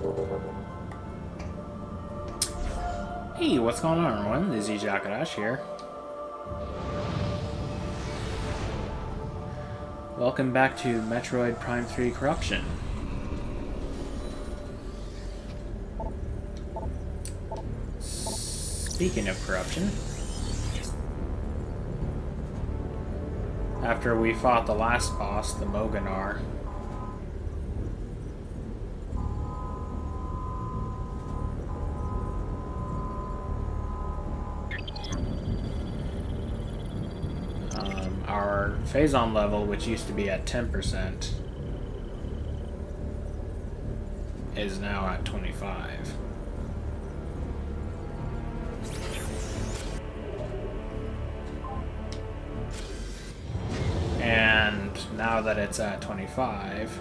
Hey, what's going on, everyone? This is Jakadash here. Welcome back to Metroid Prime 3 Corruption. Speaking of corruption, after we fought the last boss, the Moganar, our Phazon level, which used to be at 10%, is now at 25. And now that it's at 25,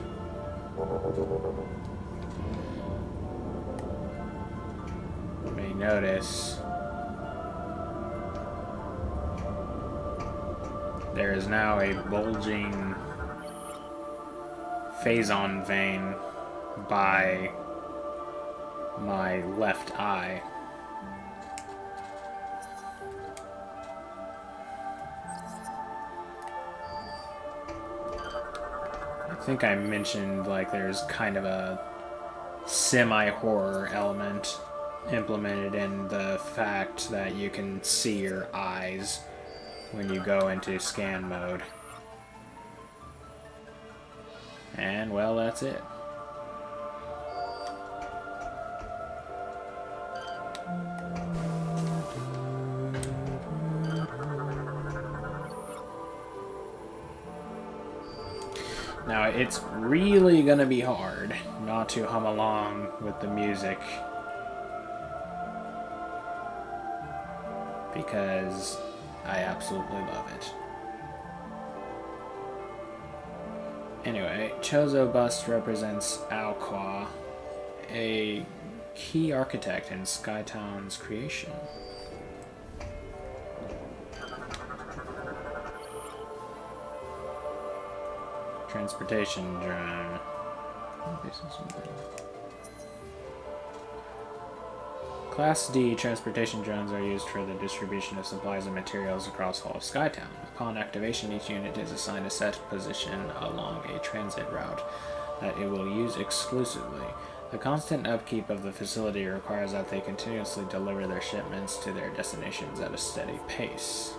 you may notice there is now a bulging Phazon vein by my left eye. I think I mentioned, like, there's kind of a semi-horror element implemented in the fact that you can see your eyes when you go into scan mode. And, well, that's it. Now, it's really gonna be hard not to hum along with the music, because I absolutely love it. Anyway, Chozo bust represents Alqua, a key architect in Skytown's creation. Transportation drone. Class D transportation drones are used for the distribution of supplies and materials across all of Skytown. Upon activation, each unit is assigned a set position along a transit route that it will use exclusively. The constant upkeep of the facility requires that they continuously deliver their shipments to their destinations at a steady pace.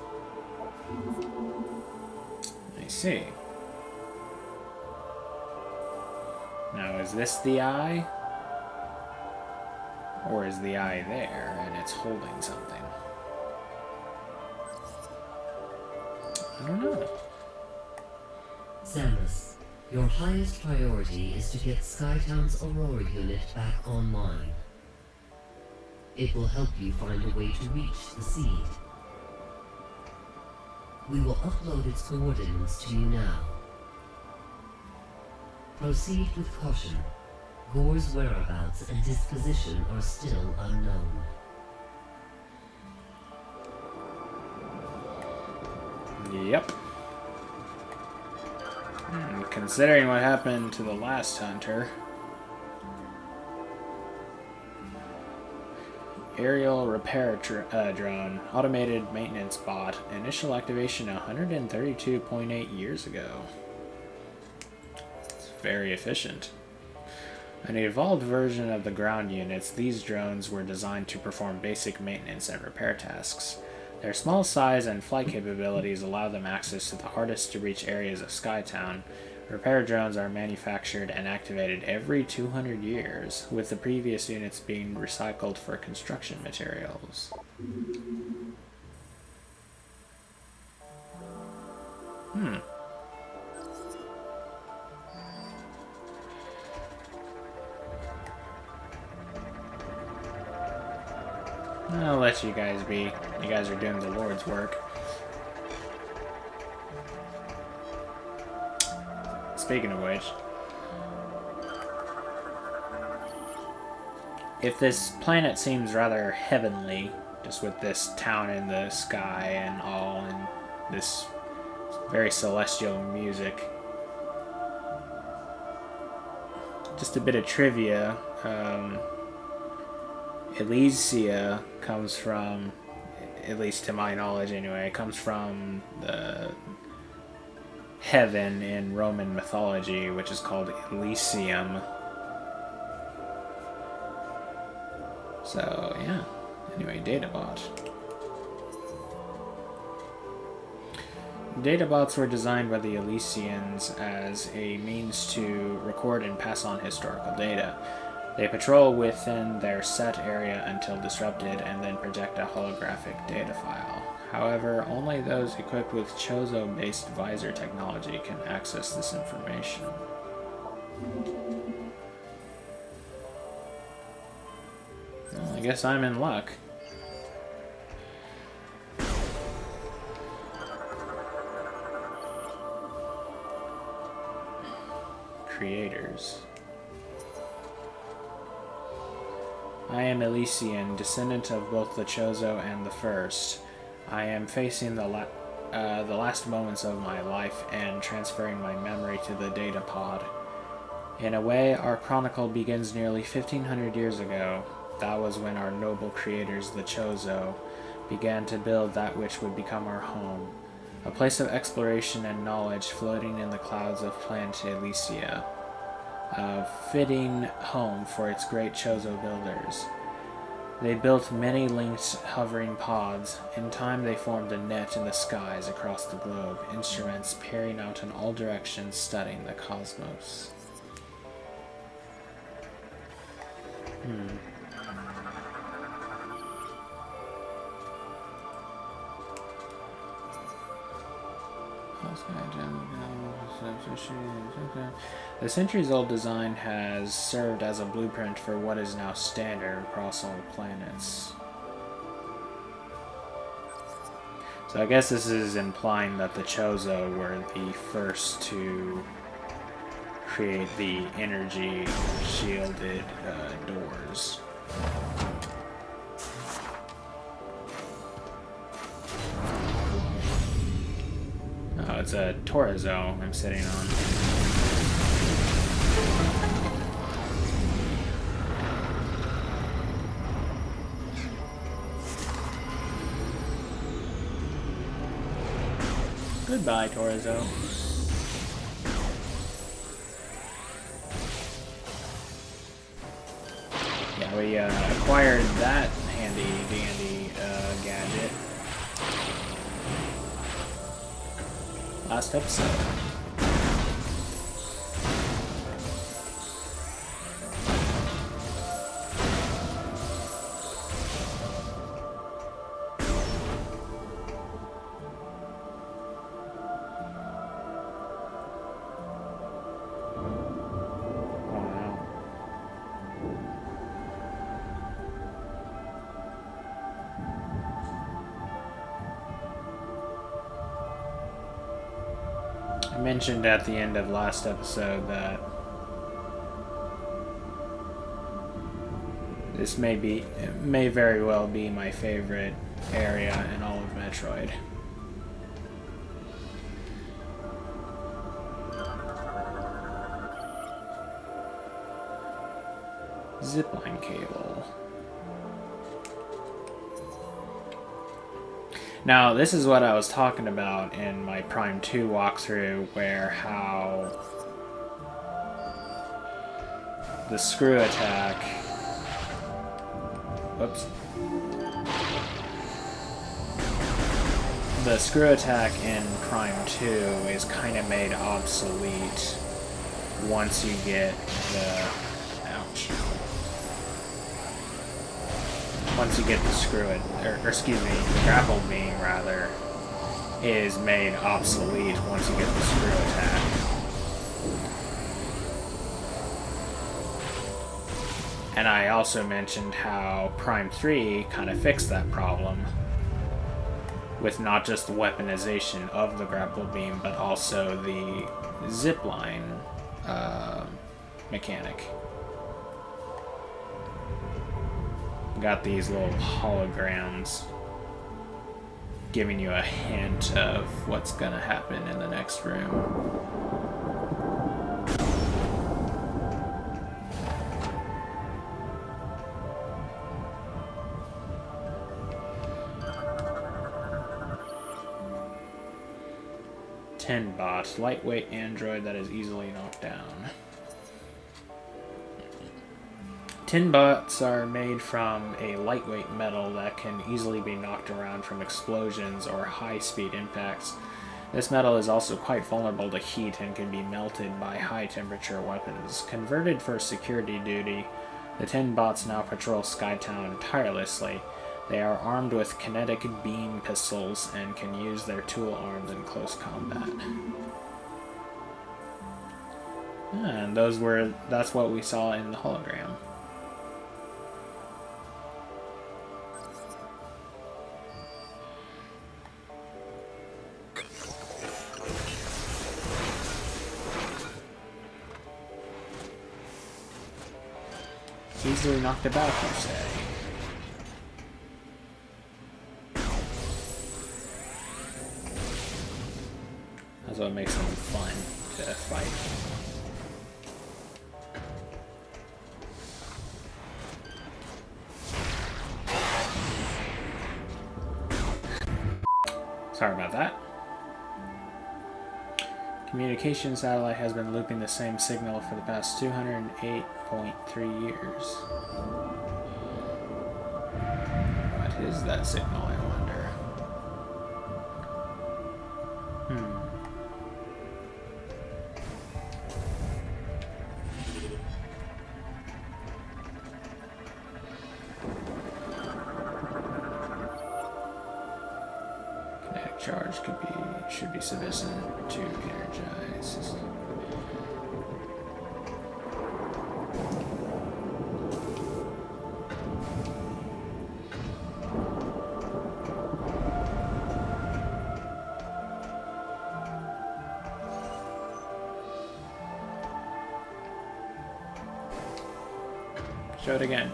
I see. Now, is this the eye? Or is the eye there and it's holding something? I don't know. Samus, your highest priority is to get Skytown's Aurora unit back online. It will help you find a way to reach the seed. We will upload its coordinates to you now. Proceed with caution. Ghor's whereabouts and disposition are still unknown. Yep. Considering what happened to the last hunter, aerial repair drone, automated maintenance bot, initial activation 132.8 years ago. It's very efficient. An evolved version of the ground units, these drones were designed to perform basic maintenance and repair tasks. Their small size and flight capabilities allow them access to the hardest to reach areas of Skytown. Repair drones are manufactured and activated every 200 years, with the previous units being recycled for construction materials. I'll let you guys be. You guys are doing the Lord's work. Speaking of which, if this planet seems rather heavenly, just with this town in the sky and all, and this very celestial music, just a bit of trivia. Elysia comes from, at least to my knowledge anyway, it comes from the heaven in Roman mythology, which is called Elysium. So, yeah. Anyway, Databot. Databots were designed by the Elysians as a means to record and pass on historical data. They patrol within their set area until disrupted and then project a holographic data file. However, only those equipped with Chozo-based visor technology can access this information. Well, I guess I'm in luck. Creators. I am Elysian, descendant of both the Chozo and the First. I am facing the last moments of my life and transferring my memory to the data pod. In a way, our chronicle begins nearly 1500 years ago. That was when our noble creators, the Chozo, began to build that which would become our home. A place of exploration and knowledge floating in the clouds of planet Elysia. A fitting home for its great Chozo builders. They built many linked hovering pods. In time they formed a net in the skies across the globe, instruments peering out in all directions, studying the cosmos. The centuries-old design has served as a blueprint for what is now standard across all planets. So I guess this is implying that the Chozo were the first to create the energy-shielded doors. Oh, it's a Torizo I'm sitting on. Goodbye, Torizo. Yeah, we acquired that handy-dandy gadget last episode. I mentioned at the end of last episode that this may very well be my favorite area in all of Metroid. Zipline cable. Now, this is what I was talking about in my Prime 2 walkthrough, where how the screw attack... Whoops. The screw attack in Prime 2 is kind of made obsolete once you get the... Ouch. Once you get the the grapple beam, rather, is made obsolete once you get the screw attack. And I also mentioned how Prime 3 kind of fixed that problem with not just the weaponization of the grapple beam, but also the zipline mechanic. Got these little holograms giving you a hint of what's gonna happen in the next room. Tin bot, lightweight android that is easily knocked down. Tin bots are made from a lightweight metal that can easily be knocked around from explosions or high-speed impacts. This metal is also quite vulnerable to heat and can be melted by high-temperature weapons. Converted for security duty, the tin bots now patrol Skytown tirelessly. They are armed with kinetic beam pistols and can use their tool arms in close combat. And that's what we saw in the hologram. Easily knocked about, you say? That's what makes them fun to fight. Sorry about that. Communication satellite has been looping the same signal for the past 208.3 years. What is that signal, I wonder? Kinetic charge should be sufficient to energize. Show it again.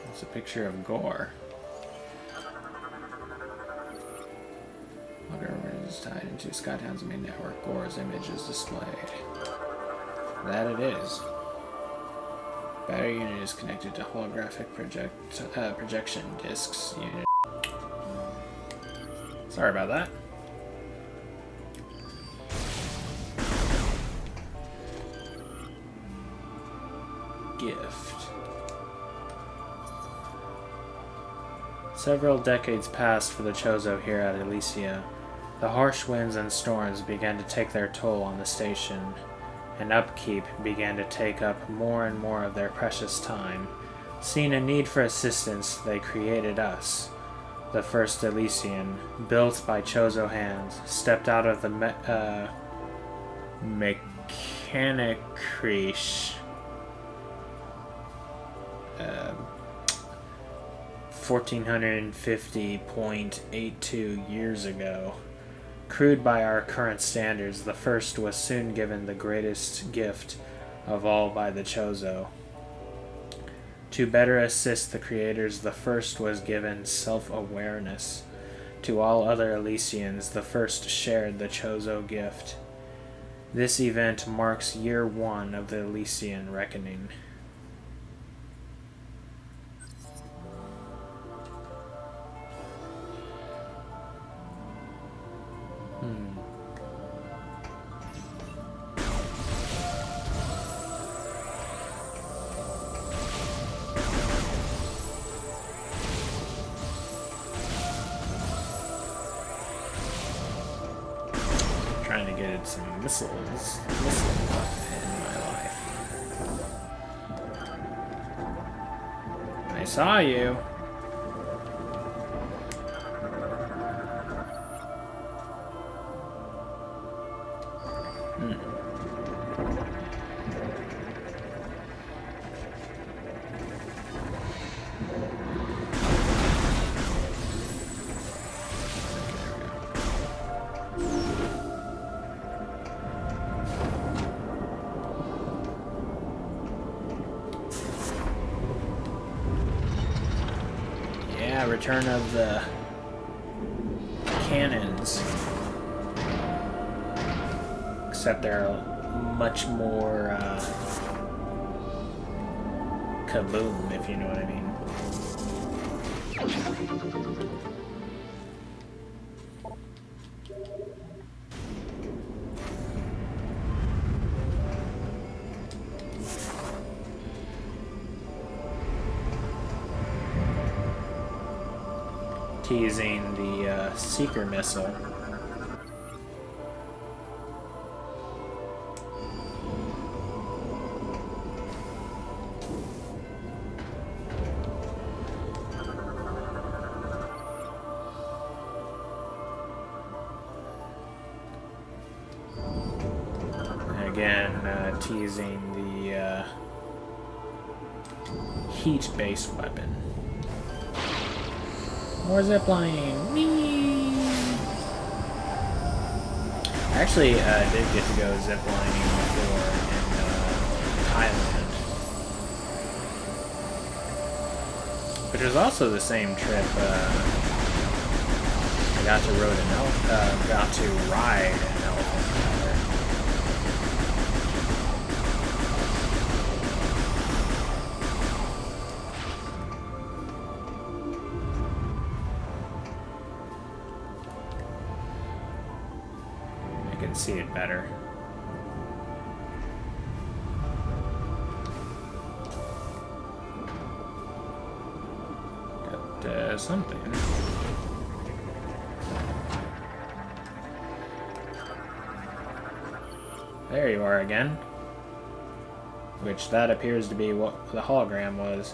It's a picture of Ghor. Is tied into Skytown's main network. Ghor's image is displayed. That it is. Battery unit is connected to holographic projection discs unit. Sorry about that. Gift. Several decades passed for the Chozo here at Elysia. The harsh winds and storms began to take their toll on the station, and upkeep began to take up more and more of their precious time. Seeing a need for assistance, they created us. The first Elysian, built by Chozo hands, stepped out of the mechanic creche 1450.82 years ago. Crude by our current standards, the first was soon given the greatest gift of all by the Chozo. To better assist the creators, the first was given self-awareness. To all other Elysians, the first shared the Chozo gift. This event marks year 1 of the Elysian Reckoning. Trying to get some missiles in my life. I saw you. Return of the cannons, except they're much more kaboom, if you know what I mean. teasing the Seeker missile. Again, teasing the heat-based weapon. More ziplining! Whee! I actually did get to go ziplining before in Thailand, which was also the same trip. I got to ride an elephant. See it better. Got something. There you are again. Which that appears to be what the hologram was.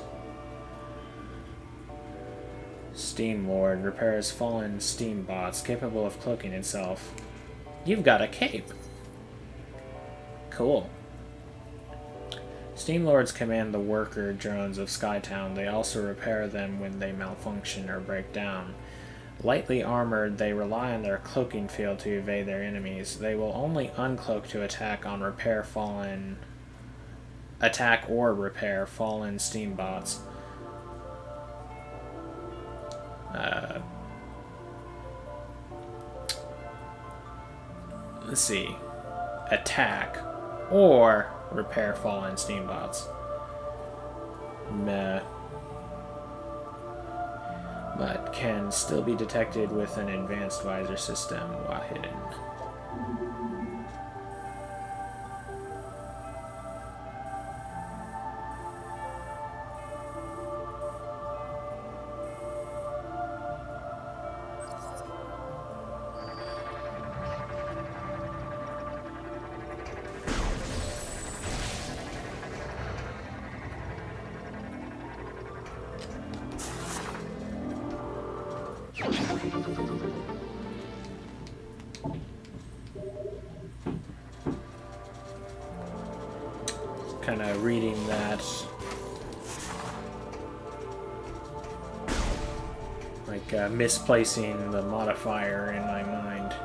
Steamlord repairs fallen steam bots capable of cloaking itself. You've got a cape. Cool. Steamlords command the worker drones of Skytown. They also repair them when they malfunction or break down. Lightly armored, they rely on their cloaking field to evade their enemies. They will only uncloak to attack or repair fallen steam bots. Let's see. Attack or repair fallen steam bots. Meh. But can still be detected with an advanced visor system while hidden. Kind of reading that, like misplacing the modifier in my mind.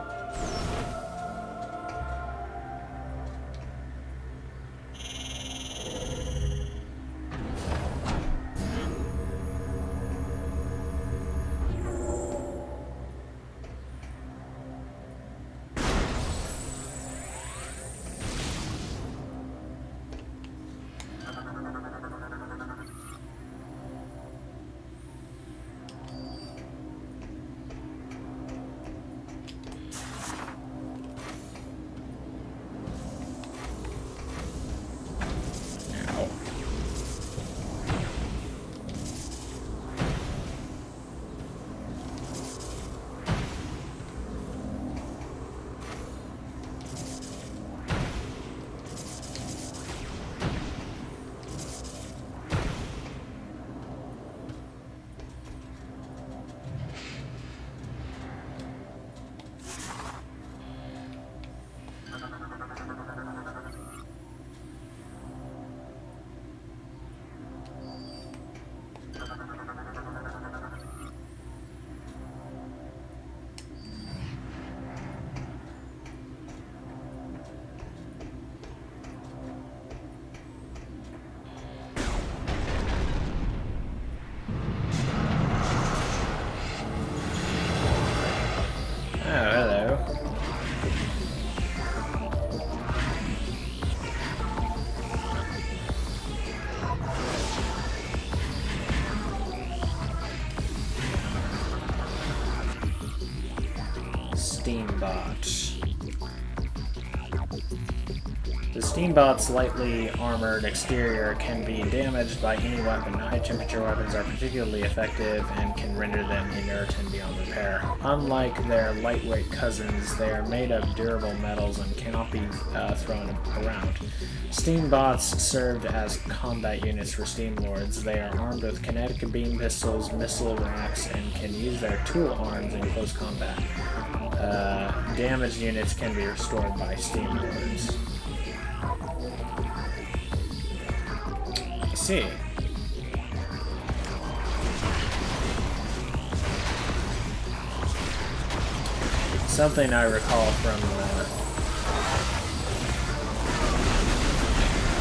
Steambot. The Steambot's lightly armored exterior can be damaged by any weapon. High-temperature weapons are particularly effective and can render them inert and beyond repair. Unlike their lightweight cousins, they are made of durable metals and cannot be thrown around. Steambots served as combat units for Steamlords. They are armed with kinetic beam pistols, missile racks, and can use their tool arms in close combat. Damaged units can be restored by Steamlords. I see. Something I recall from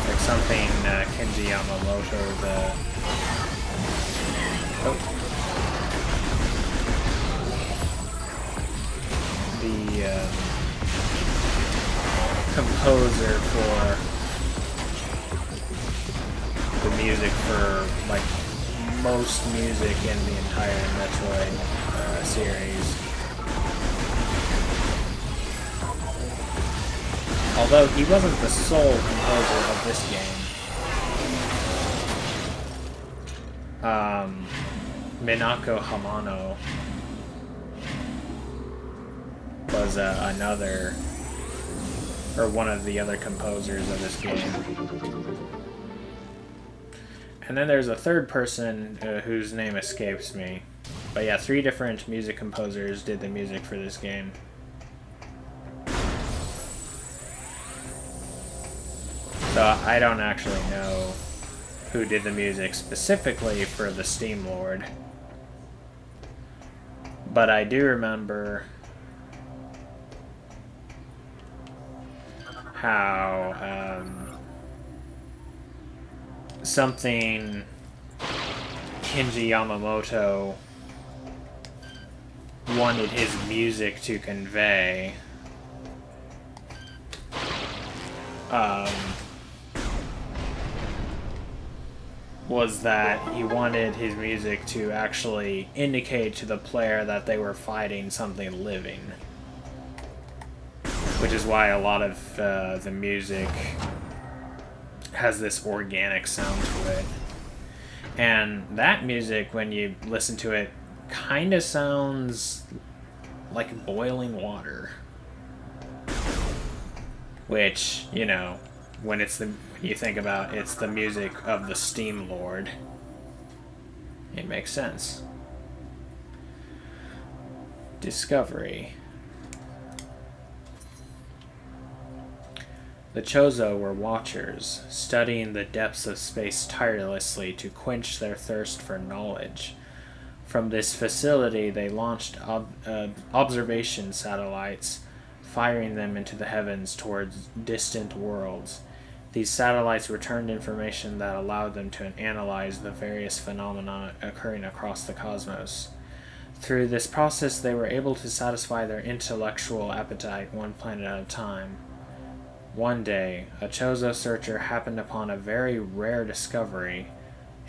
like something Kenji Yamamoto, the composer for the music for like most music in the entire Metroid series. Although he wasn't the sole composer of this game. Minako Hamano was another, or one of the other composers of this game. And then there's a third person whose name escapes me. But yeah, 3 different music composers did the music for this game. So I don't actually know who did the music specifically for the Steamlord. But I do remember how something Kenji Yamamoto wanted his music to convey was that he wanted his music to actually indicate to the player that they were fighting something living. Which is why a lot of the music has this organic sound to it. And that music, when you listen to it, kind of sounds like boiling water. Which, you know, when you think about it's the music of the Steamlord, it makes sense. Discovery. The Chozo were watchers, studying the depths of space tirelessly to quench their thirst for knowledge. From this facility, they launched observation satellites, firing them into the heavens towards distant worlds. These satellites returned information that allowed them to analyze the various phenomena occurring across the cosmos. Through this process, they were able to satisfy their intellectual appetite one planet at a time. One day, a Chozo searcher happened upon a very rare discovery.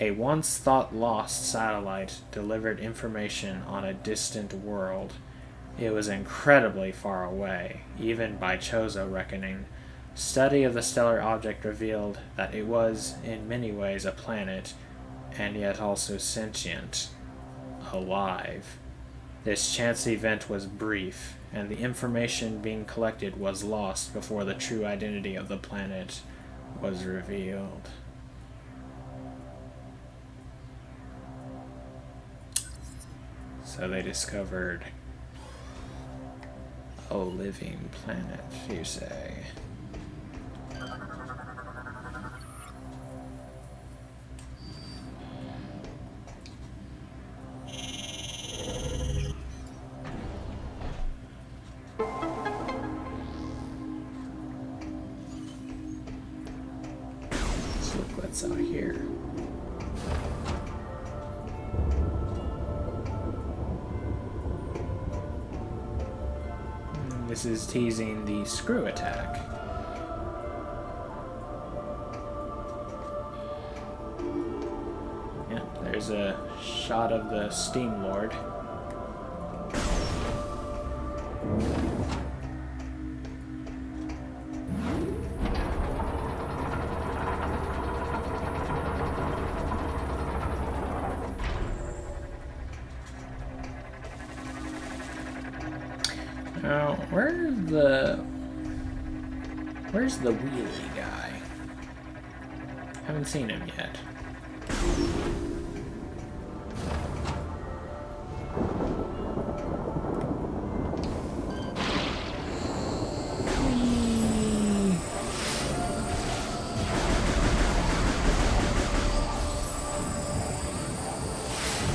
A once thought lost satellite delivered information on a distant world. It was incredibly far away, even by Chozo reckoning. Study of the stellar object revealed that it was, in many ways, a planet, and yet also sentient, alive. This chance event was brief, and the information being collected was lost before the true identity of the planet was revealed. So they discovered a living planet, you say? Let's look what's out here. This is teasing the screw attack. Yeah, there's a shot of the Steamlord. Now, where's the wheelie guy? Haven't seen him yet.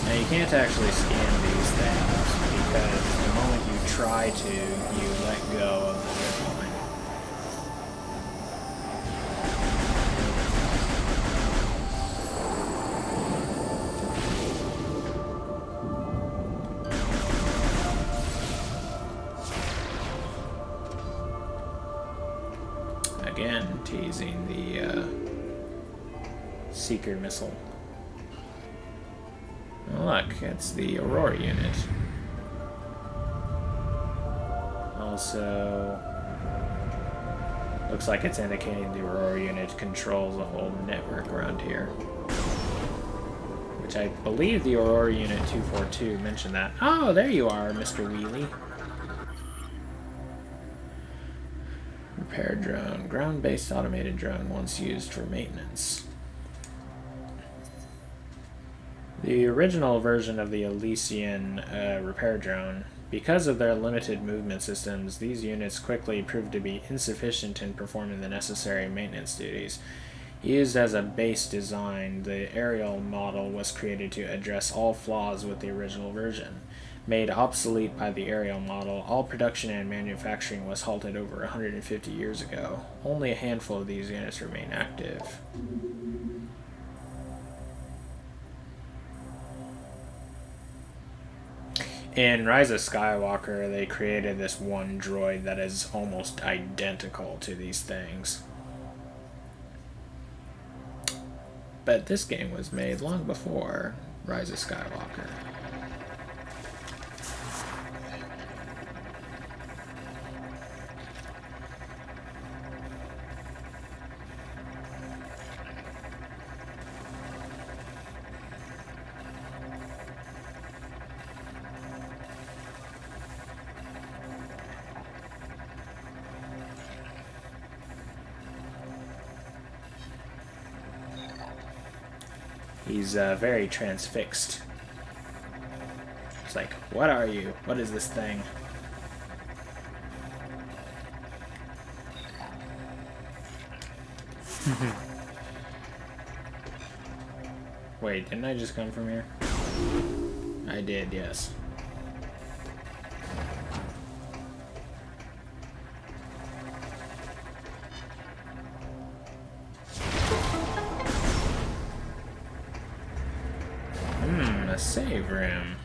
Now you can't actually scan these things because the moment you try to, you let go of the zip line. Again, teasing the Seeker missile. Oh, look, it's the Aurora unit. Also, looks like it's indicating the Aurora unit controls a whole network around here. Which I believe the Aurora unit 242 mentioned that. Oh, there you are, Mr. Wheelie. Repair drone. Ground-based automated drone once used for maintenance. The original version of the Elysian repair drone, because of their limited movement systems, these units quickly proved to be insufficient in performing the necessary maintenance duties. Used as a base design, the aerial model was created to address all flaws with the original version. Made obsolete by the aerial model, all production and manufacturing was halted over 150 years ago. Only a handful of these units remain active. In Rise of Skywalker, they created this one droid that is almost identical to these things. But this game was made long before Rise of Skywalker. He's very transfixed. It's like, what are you? What is this thing? Wait, didn't I just come from here? I did, yes. Save room.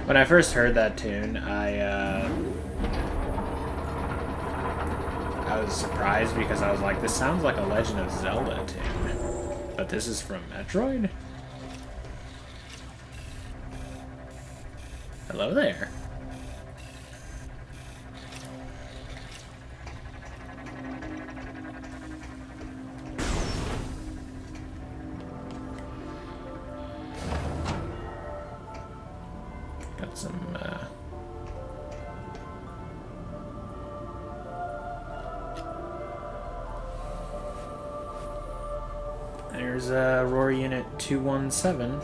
When I first heard that tune, I was surprised because I was like, this sounds like a Legend of Zelda tune. But this is from Metroid? Hello there. Got some, There's Aurora Unit 217.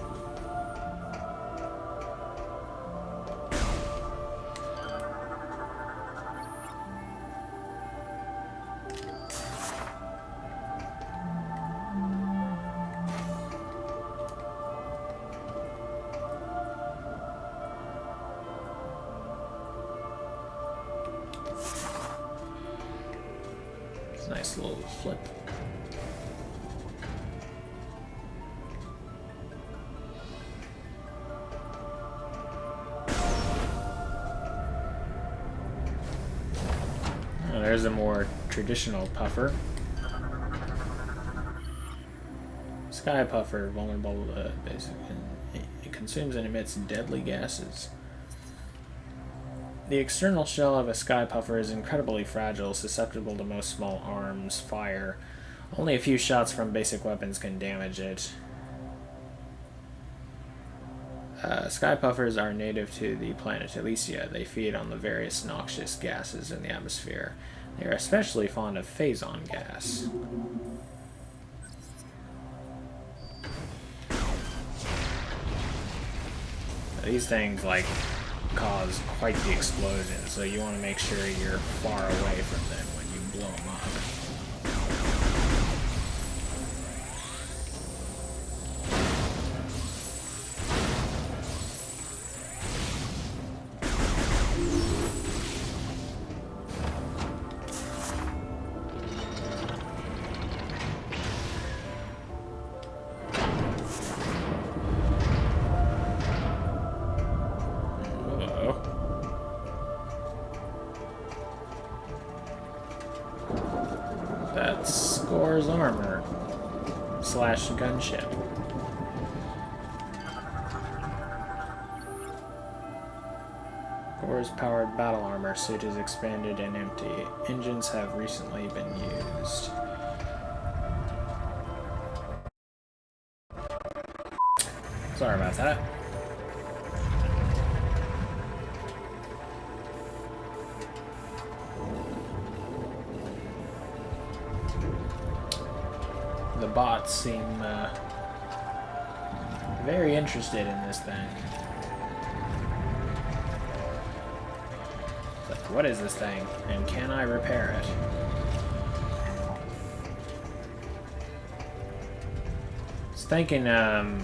It's a nice little flip. There's a more traditional puffer. Sky Puffer, vulnerable to basic. It consumes and emits deadly gases. The external shell of a Sky Puffer is incredibly fragile, susceptible to most small arms fire. Only a few shots from basic weapons can damage it. Sky Puffers are native to the planet Elysia. They feed on the various noxious gases in the atmosphere. They are especially fond of Phazon gas. These things, like, cause quite the explosion, so you want to make sure you're far away from them when you blow them up. That's Ghor's armor / gunship. Ghor's powered battle armor suit is expanded and empty. Engines have recently been used. Sorry about that. The bots seem very interested in this thing. It's like, what is this thing? And can I repair it? I was thinking, it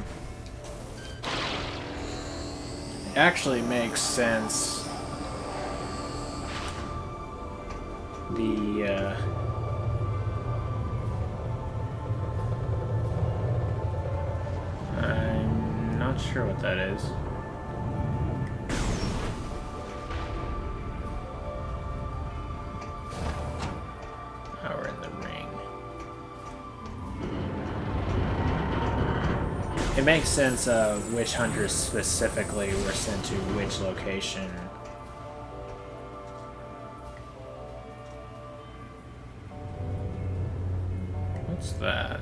actually makes sense. I'm not sure what that is. Oh, we're in the ring. It makes sense which hunters specifically were sent to which location. What's that?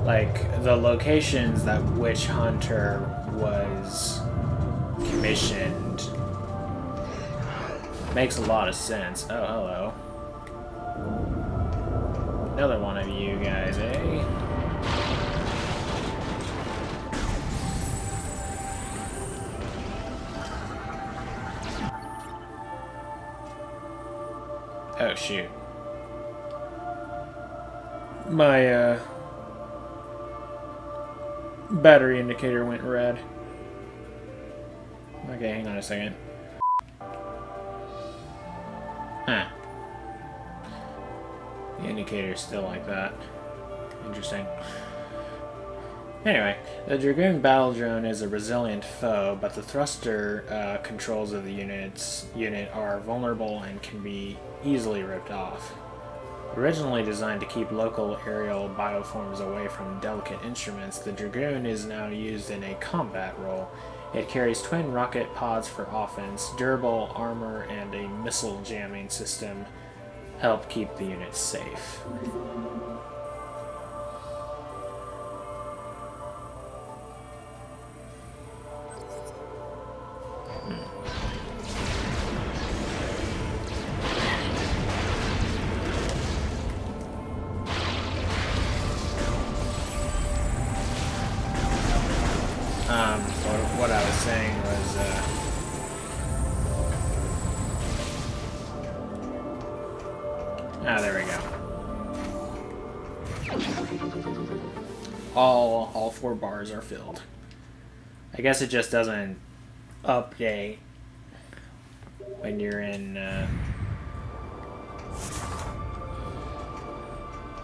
Like, the locations that which hunter was commissioned makes a lot of sense. Oh, hello. Another one of you guys, eh? Oh, shoot. My, battery indicator went red. Okay, hang on a second. Huh. The indicator's still like that. Interesting. Anyway, the Dragoon Battle Drone is a resilient foe, but the thruster controls of the unit are vulnerable and can be easily ripped off. Originally designed to keep local aerial bioforms away from delicate instruments, the Dragoon is now used in a combat role. It carries twin rocket pods for offense, durable armor, and a missile jamming system help keep the unit safe. What I was saying was, there we go. All 4 bars are filled. I guess it just doesn't update when you're in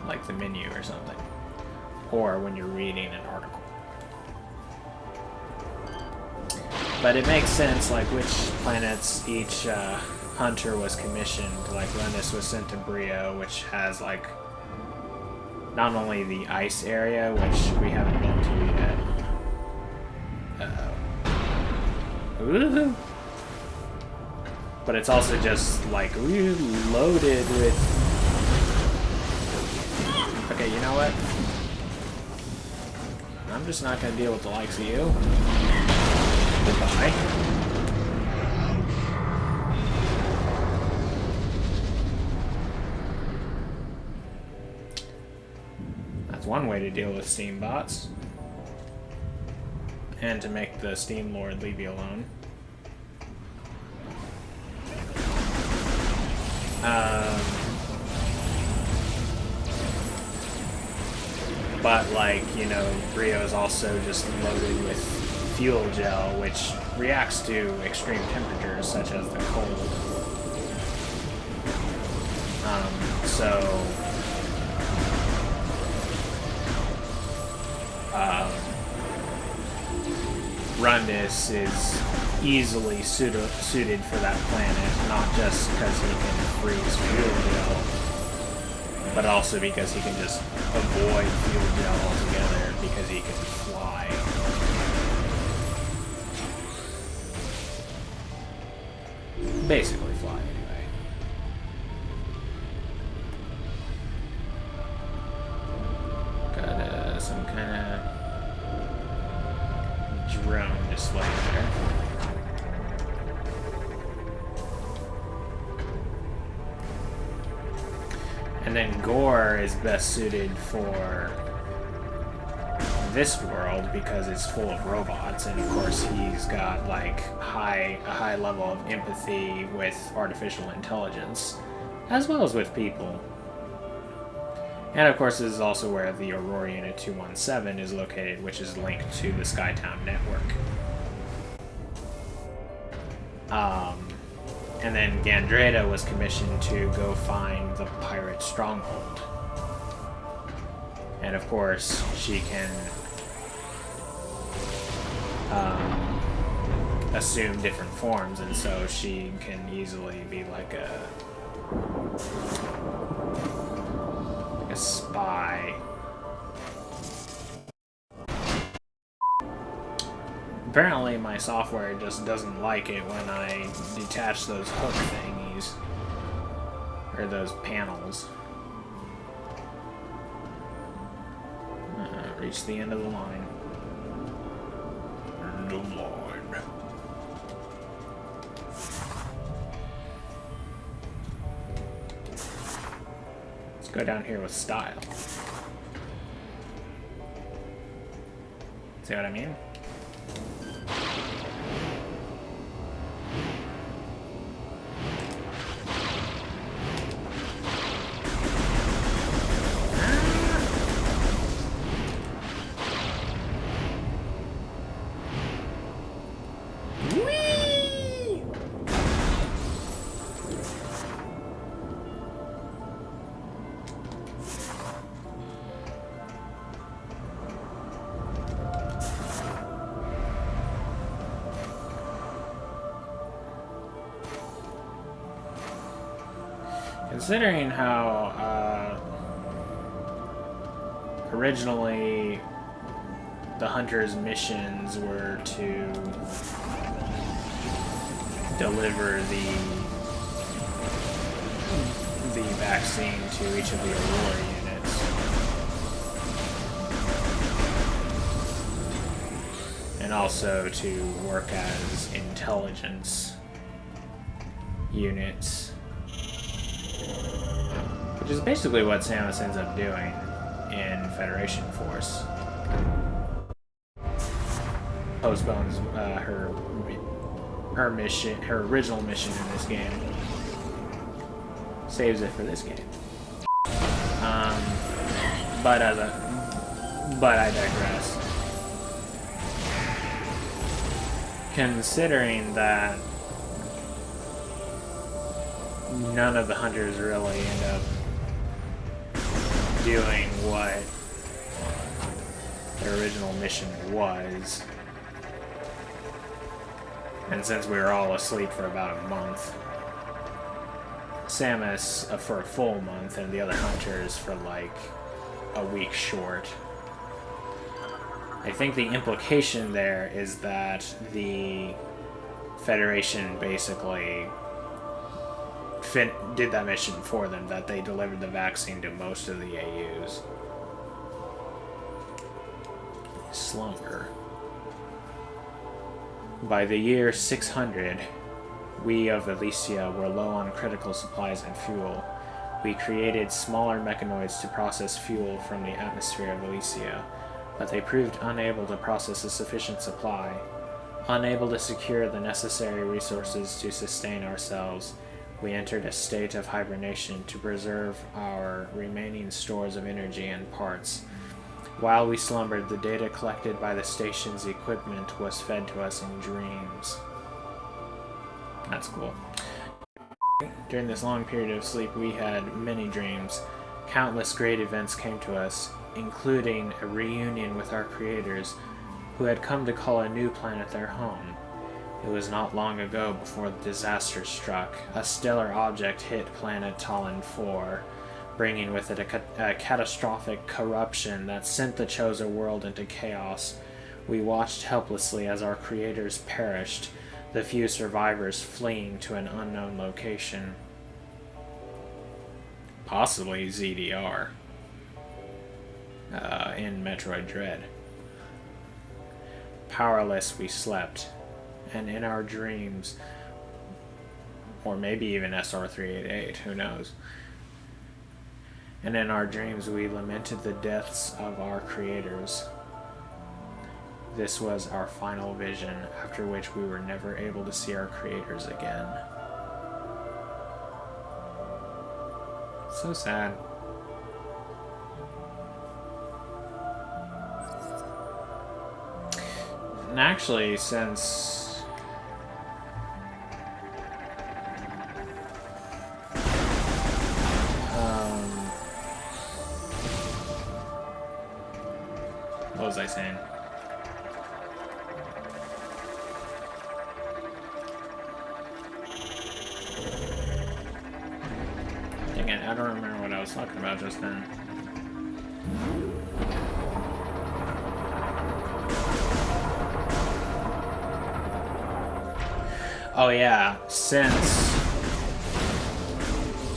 like the menu or something, or when you're reading an article. But it makes sense, like, which planets each hunter was commissioned. Like, Lennis was sent to Brio, which has, like, not only the ice area, which we haven't been to yet. Woohoo! But it's also just, like, loaded with... Okay, you know what? I'm just not gonna deal with the likes of you. Goodbye. That's one way to deal with Steam bots. And to make the Steamlord leave you alone. But, like, you know, Brio is also just loaded with fuel gel, which reacts to extreme temperatures, such as the cold. Rundus is easily suited for that planet, not just because he can freeze fuel gel, but also because he can just avoid fuel gel altogether because he can fly. Basically fly, anyway. Got some kind of drone display there. And then Ghor is best suited for this world because it's full of robots, and of course he's got like a high level of empathy with artificial intelligence, as well as with people. And of course this is also where the Aurora Unit 217 is located, which is linked to the Skytown network. And then Gandreda was commissioned to go find the pirate stronghold. And of course, she can assume different forms, and so she can easily be like a spy. Apparently my software just doesn't like it when I detach those hook thingies. Or those panels. Reach the end of the line. End of line. Let's go down here with style. See what I mean? Considering how originally the hunter's missions were to deliver the vaccine to each of the Aurora units, and also to work as intelligence units. Which is basically what Samus ends up doing in Federation Force. Postpones her mission, her original mission in this game. Saves it for this game. But I digress. Considering that none of the hunters really end up doing what their original mission was, and since we were all asleep for about a month, Samus for a full month, and the other hunters for like a week short, I think the implication there is that the Federation basically did that mission for them, that they delivered the vaccine to most of the AUs. Slumber. By the year 600, we of Elysia were low on critical supplies and fuel. We created smaller mechanoids to process fuel from the atmosphere of Elysia, but they proved unable to process a sufficient supply. Unable to secure the necessary resources to sustain ourselves, we entered a state of hibernation to preserve our remaining stores of energy and parts. While we slumbered, the data collected by the station's equipment was fed to us in dreams. That's cool. During this long period of sleep, we had many dreams. Countless great events came to us, including a reunion with our creators, who had come to call a new planet their home. It was not long ago before the disaster struck. A stellar object hit planet Talon 4, bringing with it a catastrophic corruption that sent the Chosen world into chaos. We watched helplessly as our creators perished, the few survivors fleeing to an unknown location. Possibly ZDR. In Metroid Dread. Powerless we slept, and in our dreams, or maybe even SR388, who knows? And in our dreams we lamented the deaths of our creators. This was our final vision, after which we were never able to see our creators again. So sad. And actually, since what was I saying? Dang it, I don't remember what I was talking about just then. Oh yeah, since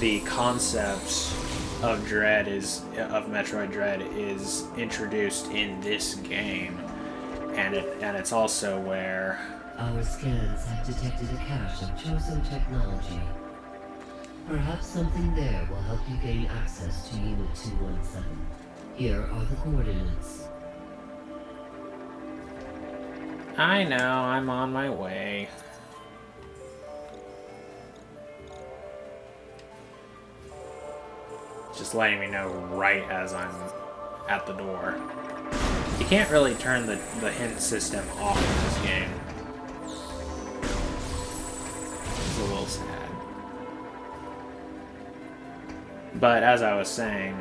the concept of Dread of Metroid Dread is introduced in this game, and it's also where our scans have detected a cache of Chosen technology. Perhaps something there will help you gain access to Unit 217. Here are the coordinates. I know, I'm on my way. Just letting me know right as I'm at the door. You can't really turn the hint system off in this game. It's a little sad. But as I was saying,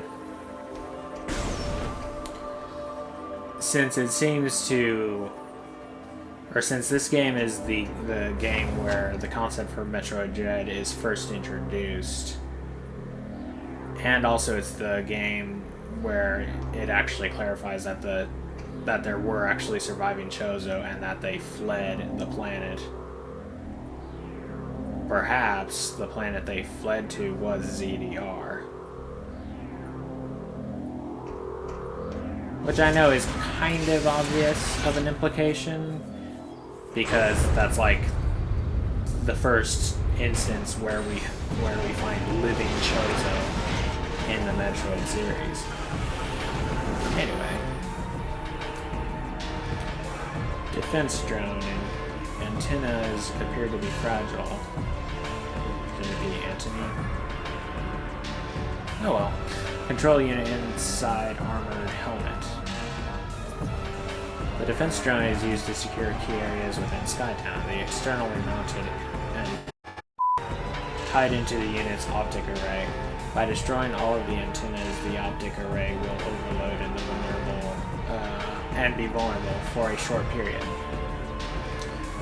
since it seems to, or since this game is the game where the concept for Metroid Dread is first introduced, and also it's the game where it actually clarifies that there were actually surviving Chozo and that they fled the planet. Perhaps the planet they fled to was ZDR. Which I know is kind of obvious of an implication, because that's like the first instance where we find living Chozo in the Metroid series. Anyway. Defense drone and antennas appear to be fragile. Could it be Antony? Oh well. Control unit inside armored helmet. The defense drone is used to secure key areas within Skytown. The externally mounted and tied into the unit's optic array. By destroying all of the antennas, the optic array will overload and be vulnerable for a short period.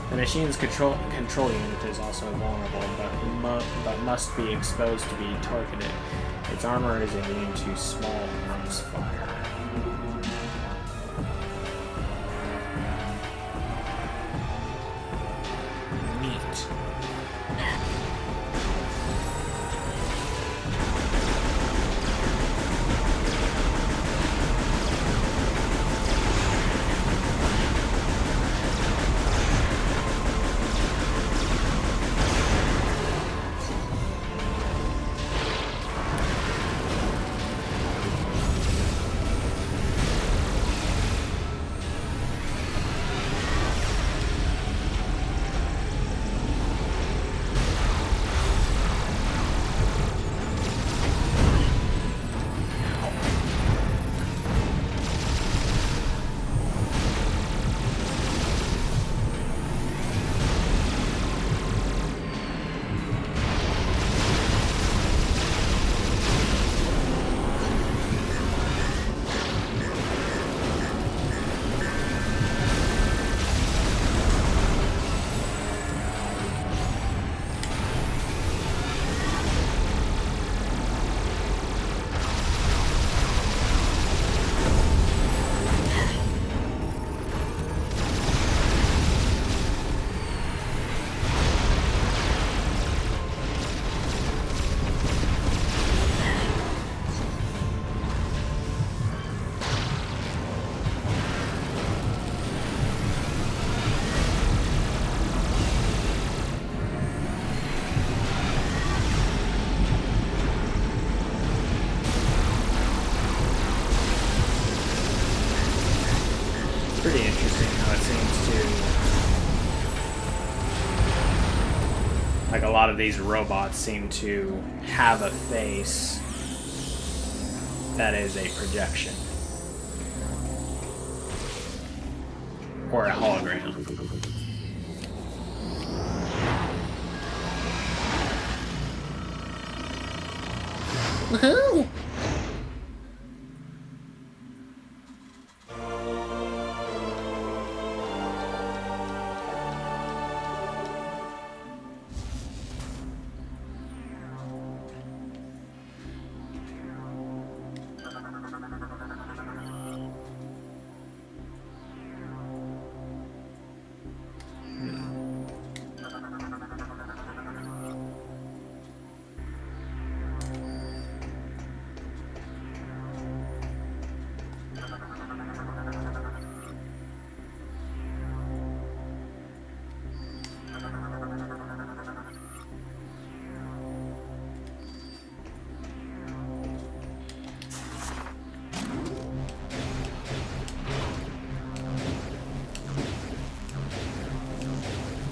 The machine's control unit is also vulnerable, but must be exposed to be targeted. Its armor is immune to small arms fire. Neat. Pretty interesting how it seems to, like, a lot of these robots seem to have a face that is a projection or a hologram. Woohoo!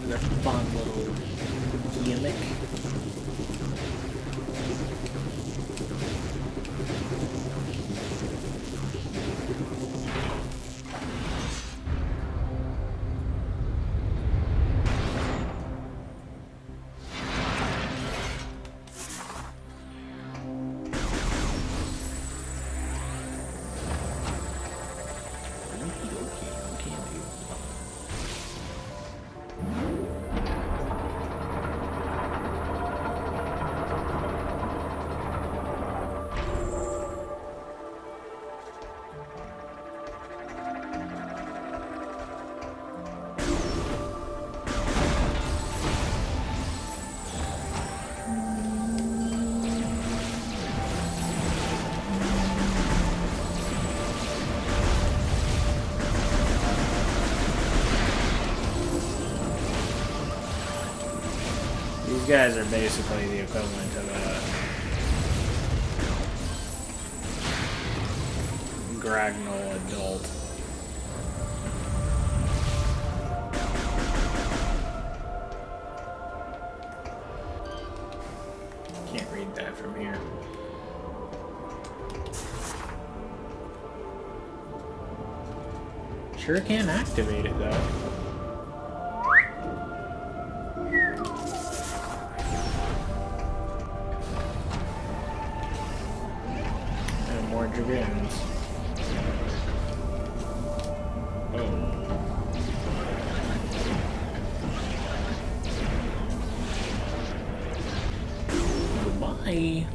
Their fun little gimmick. These guys are basically the equivalent of a Gragnol adult. Can't read that from here. Sure can activate it though. And more dragoons. Oh. Goodbye.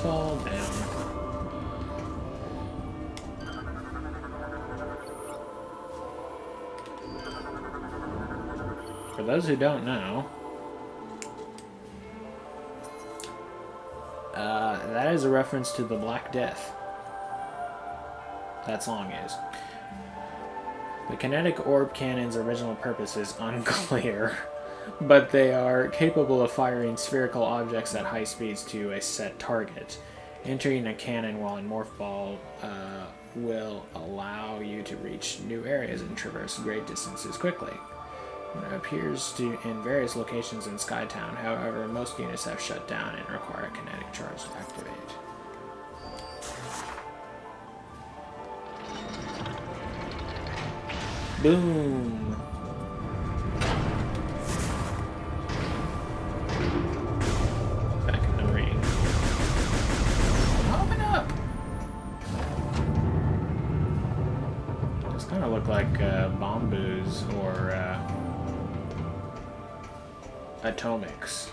Fall down. For those who don't know, that is a reference to the Black Death. That song is. The kinetic orb cannon's original purpose is unclear, but they are capable of firing spherical objects at high speeds to a set target. Entering a cannon while in Morph Ball will allow you to reach new areas and traverse great distances quickly. It appears to in various locations in Skytown, however, most units have shut down and require a kinetic charge to activate. Boom! Back in the ring. Open up! Those kind of look like Bombus or Atomics.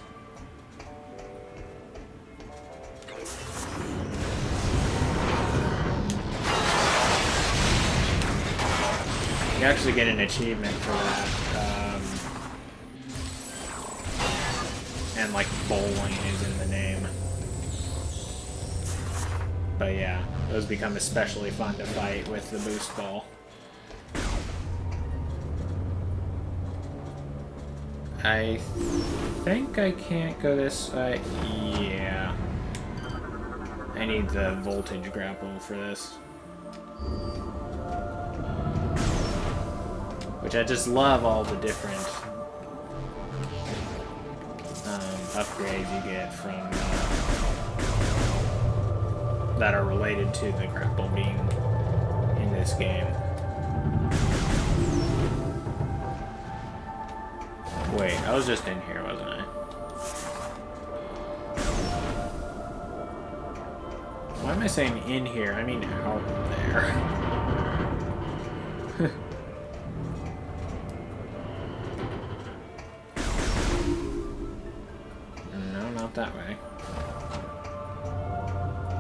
You actually get an achievement for that. And like bowling is in the name. But yeah, those become especially fun to fight with the boost ball. I think I can't go this way. Yeah. I need the voltage grapple for this. Which I just love all the different upgrades you get from that are related to the grapple beam in this game. Wait, I was just in here, wasn't I? Why am I saying in here? I mean out there. No, not that way.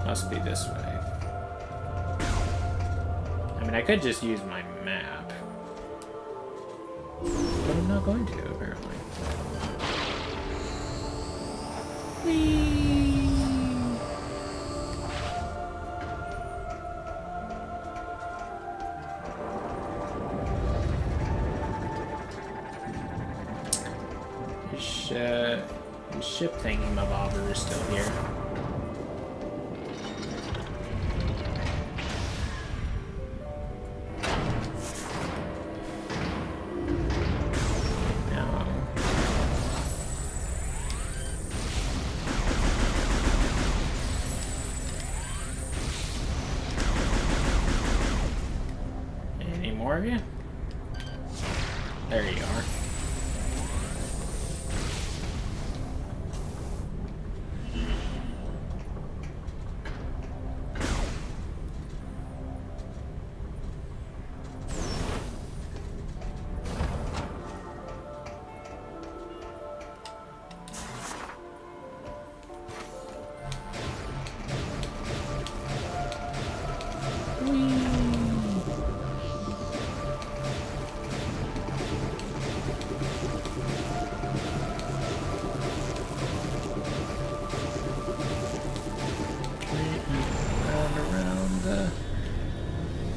Must be this way. I mean, I could just use my map. But I'm not going to, apparently. Whee! The ship thingy-mabobber is still here. More of you? There you are.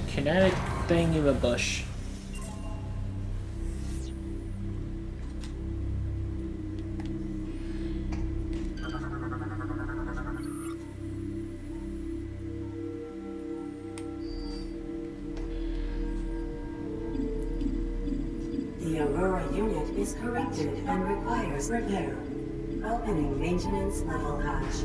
Kinetic thing in the bush. is corrupted and requires repair. Opening maintenance level hatch.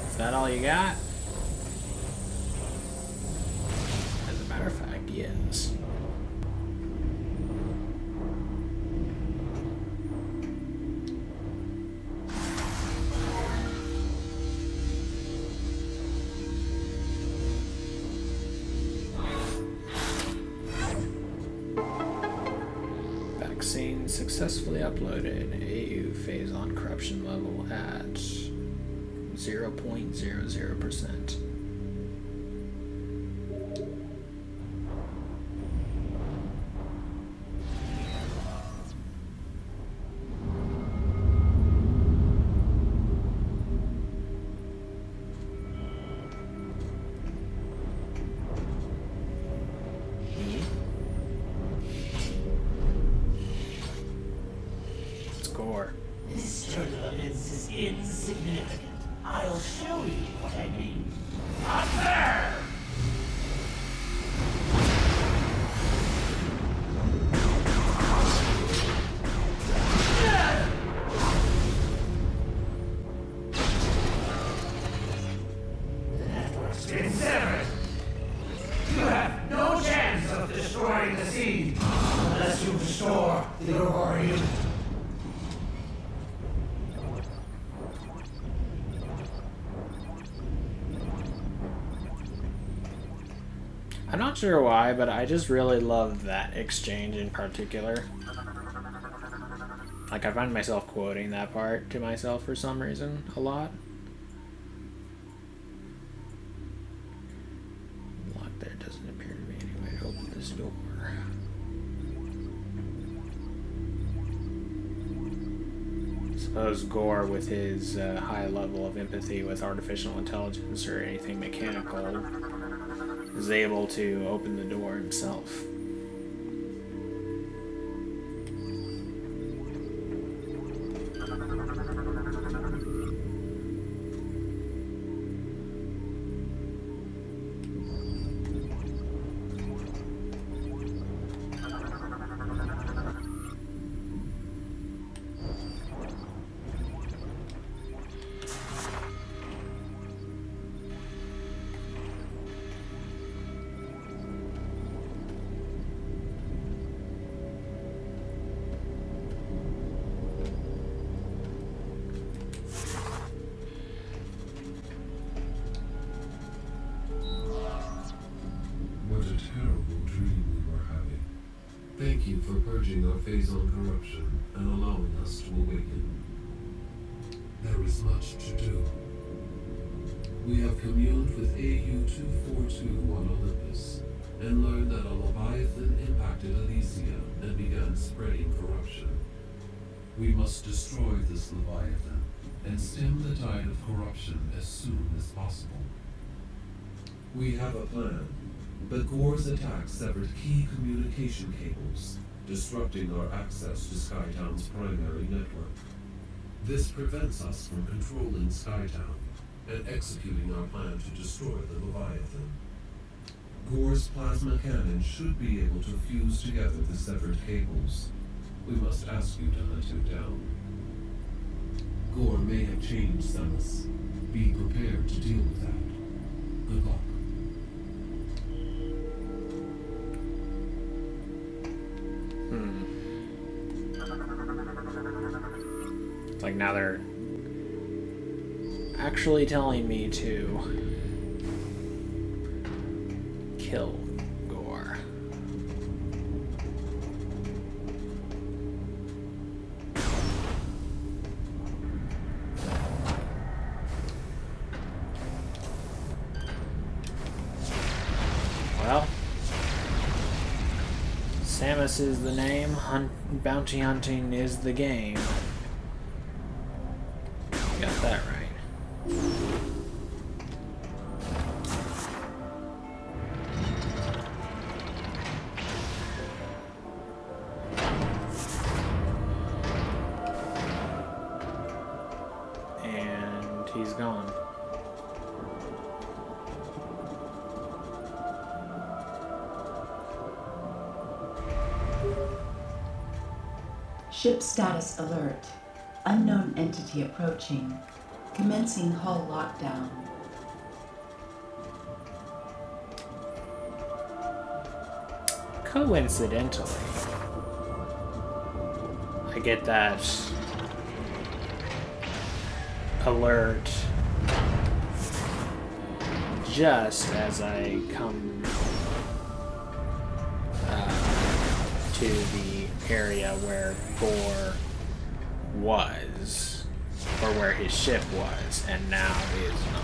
Is that all you got? As a matter of fact, yes. Vaccine successfully uploaded. AU Phazon Corruption level at 0.00%. It's Ghor. This turbulence is insignificant. I'll show you what I mean. Up there! The network's been severed. You have no chance of destroying the seed unless you restore the Aurora unit. I'm not sure why, but I just really love that exchange in particular. Like, I find myself quoting that part to myself for some reason a lot. Locked there, doesn't appear to be any way to open this door. I suppose Ghor, with his high level of empathy with artificial intelligence or anything mechanical, is able to open the door himself. Thank you for purging our Phazon Corruption and allowing us to awaken. There is much to do. We have communed with AU-242 on Olympus and learned that a Leviathan impacted Elysia and began spreading corruption. We must destroy this Leviathan and stem the tide of corruption as soon as possible. We have a plan, but Ghor's attack severed key communication cables, disrupting our access to Skytown's primary network. This prevents us from controlling Skytown and executing our plan to destroy the Leviathan. Ghor's plasma cannon should be able to fuse together the severed cables. We must ask you to hunt him down. Ghor may have changed, Samus, Be prepared to deal with that. Good luck. It's like now they're actually telling me to kill Ghor. Well, Samus is the name, bounty hunting is the game. Got that right. And he's gone. Ship status alert. Unknown entity approaching. Commencing hull lockdown. Coincidentally, I get that alert just as I come to the area where Ghor was, or where his ship was, and now is not.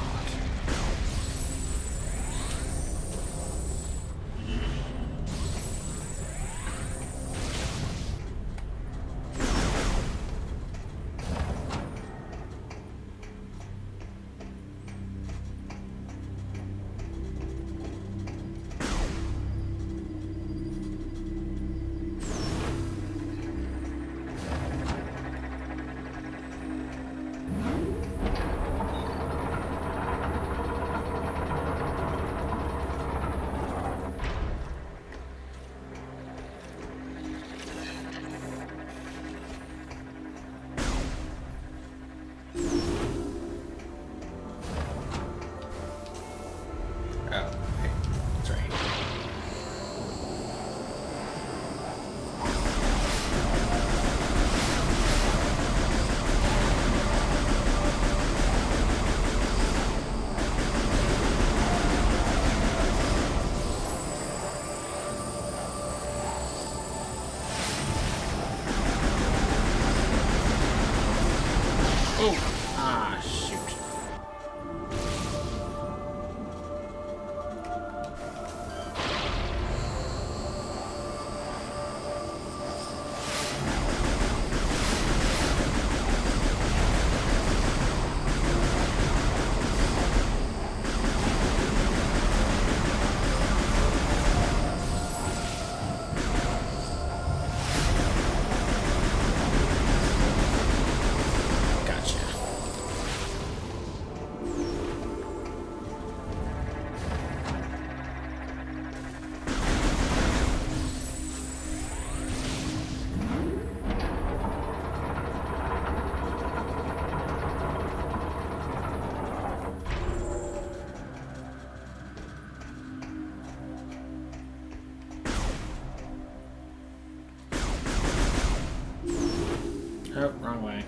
Oh, wrong way.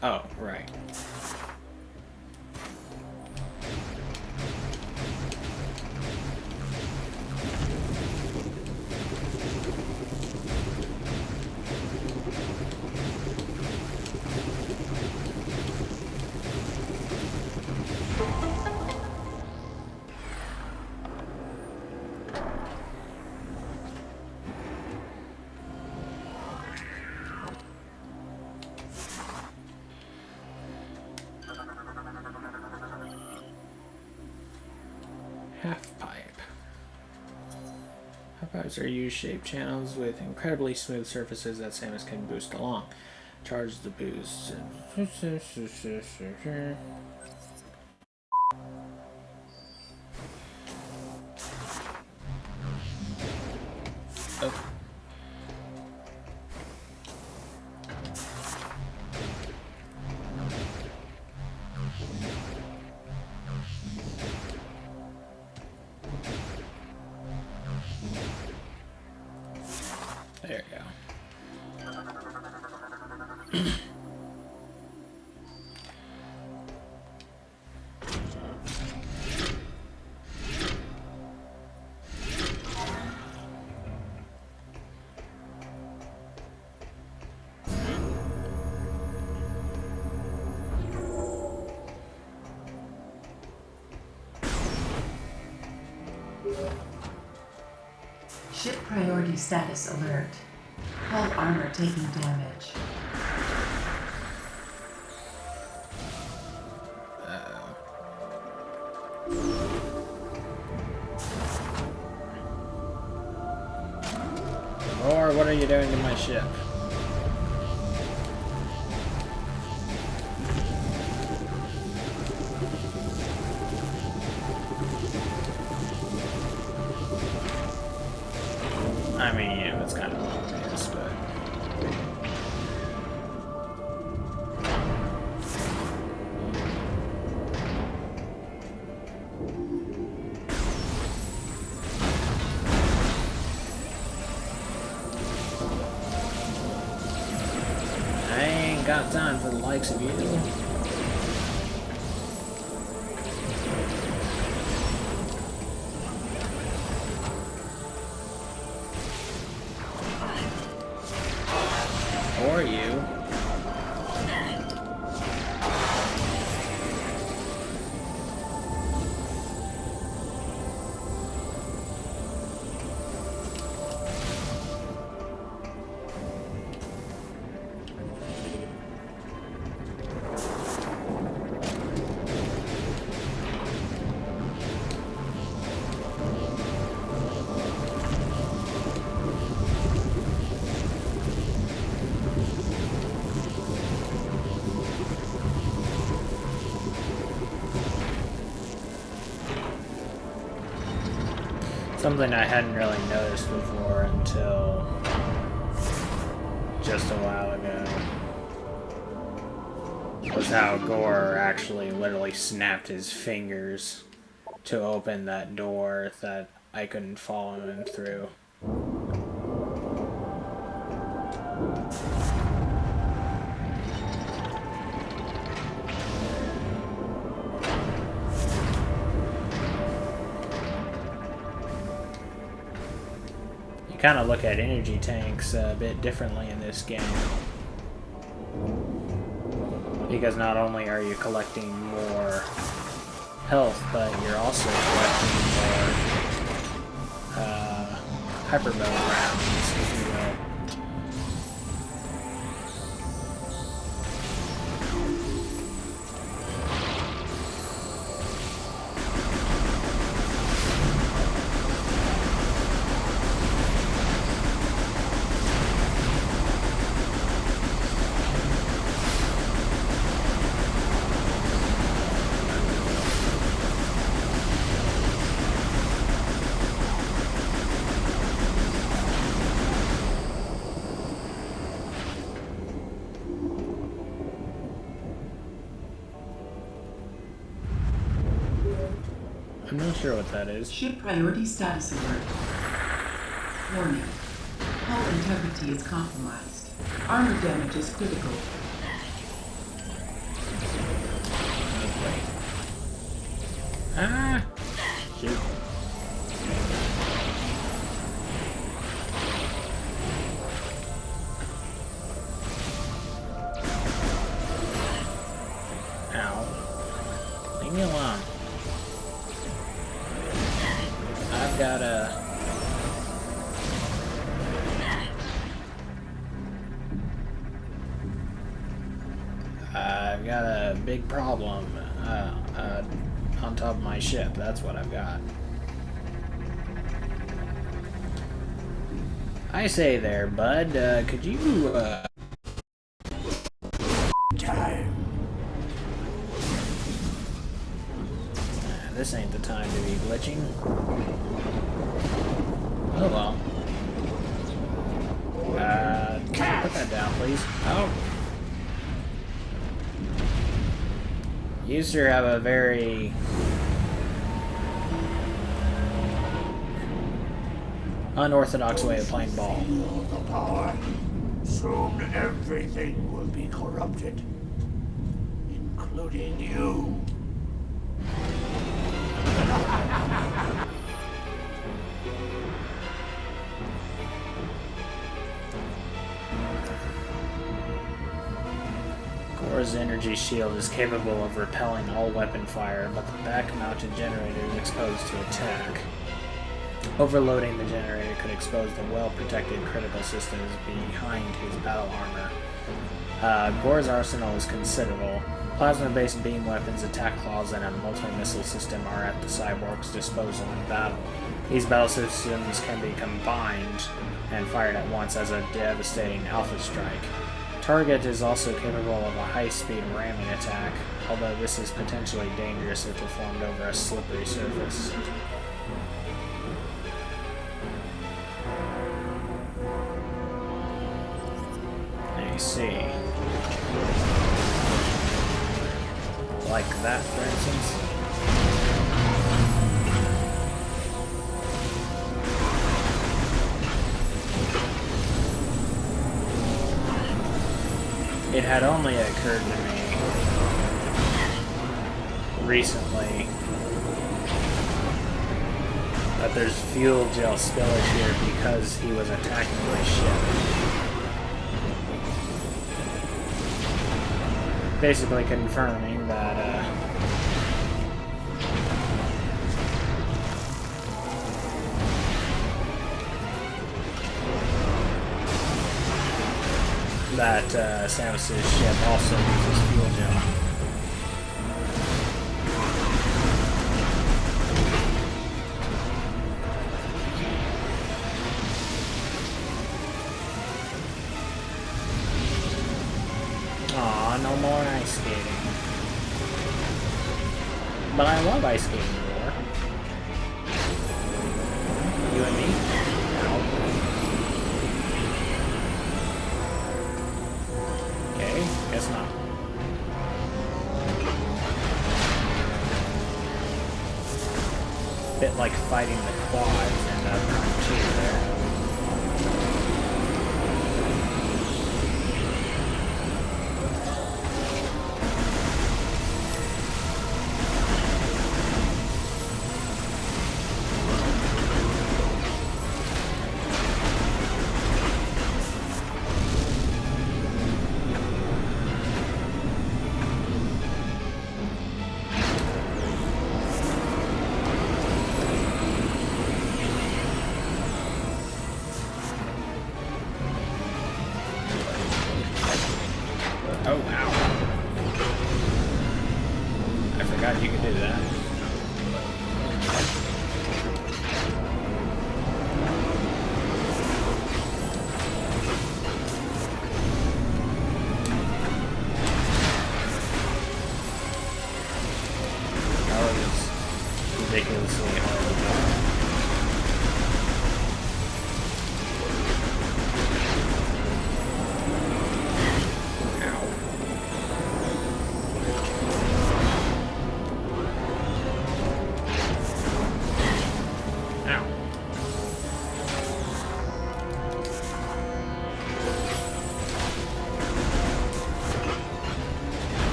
Oh, right. Half-pipes are U-shaped channels with incredibly smooth surfaces that Samus can boost along. Charge the boost. Oh. There you go. Ship priority status alert. Hull armor taking damage. Or what are you doing to my ship? I mean, yeah, it's kind of obvious, but... I ain't got time for the likes of you. Or you. Something I hadn't really noticed before until just a while ago was how Ghor actually literally snapped his fingers to open that door that I couldn't follow him through. Kind of look at energy tanks a bit differently in this game, because not only are you collecting more health, but you're also collecting more hyper mode rounds, if you will. I'm not sure what that is. Ship priority status alert. Warning. Hull integrity is compromised. Armor damage is critical. Ah! Shoot. Ow. Leave me alone. I've got a big problem on top of my ship. That's what I've got. I say there, bud, could you this ain't the time to be glitching. Oh well. Put that down, please. Oh. You sure have a very unorthodox way of playing ball. Feel the power. Soon everything will be corrupted, including you. Ghor's energy shield is capable of repelling all weapon fire, but the back-mounted generator is exposed to attack. Overloading the generator could expose the well-protected critical systems behind his battle armor. Ghor's arsenal is considerable. Plasma-based beam weapons, attack claws, and a multi-missile system are at the cyborg's disposal in battle. These battle systems can be combined and fired at once as a devastating alpha strike. Target is also capable of a high-speed ramming attack, although this is potentially dangerous if performed over a slippery surface. I see. Like that, for instance. It had only occurred to me recently that there's fuel gel spillage here because he was attacking my ship. Basically confirming that Samus' ship also uses fuel gel. Aw, no more ice skating. But I love ice skating more. You and me? Okay, guess not. Bit like fighting the quads in Prime 2 there. Oh, wow. I forgot you could do that. That was ridiculously hard to do.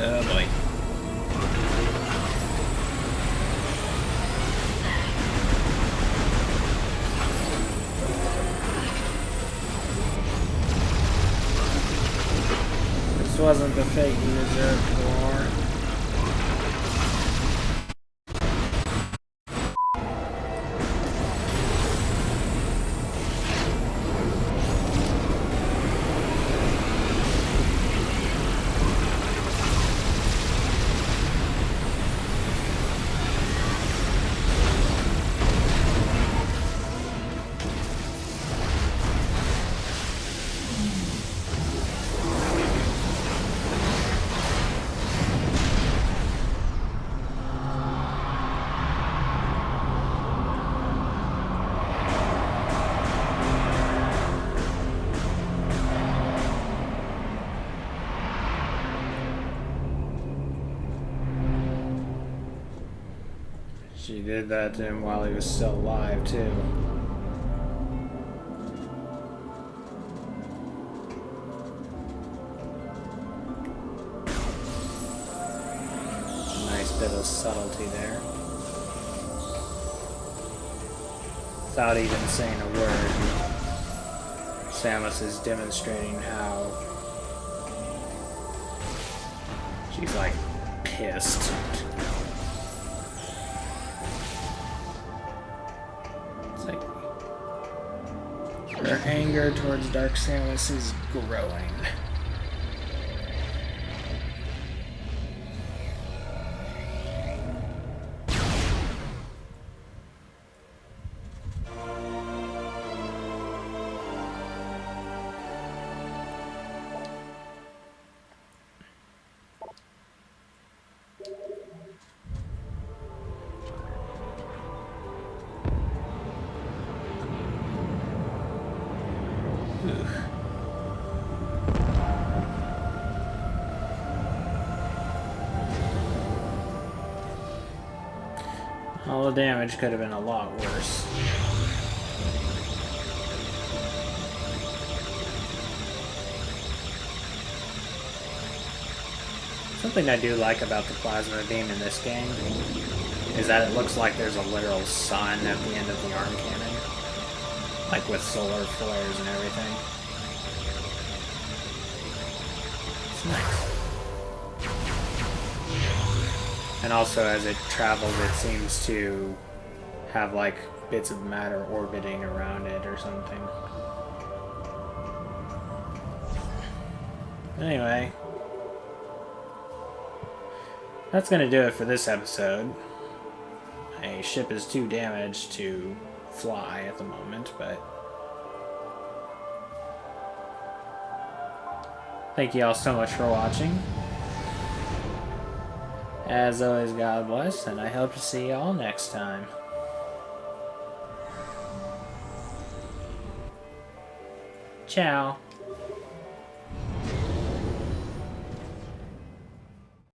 Oh boy. This wasn't the fate you deserved for. She did that to him while he was still alive, too. Nice bit of subtlety there. Without even saying a word, Samus is demonstrating how she's like pissed. It's like her anger towards Dark Samus is growing. All the damage could have been a lot worse. Something I do like about the plasma beam in this game is that it looks like there's a literal sun at the end of the arm cannon. Like with solar flares and everything. It's nice. And also, as it travels, it seems to have like bits of matter orbiting around it or something. Anyway, that's gonna do it for this episode. My ship is too damaged to fly at the moment, but thank you all so much for watching. As always, God bless, and I hope to see you all next time. Ciao.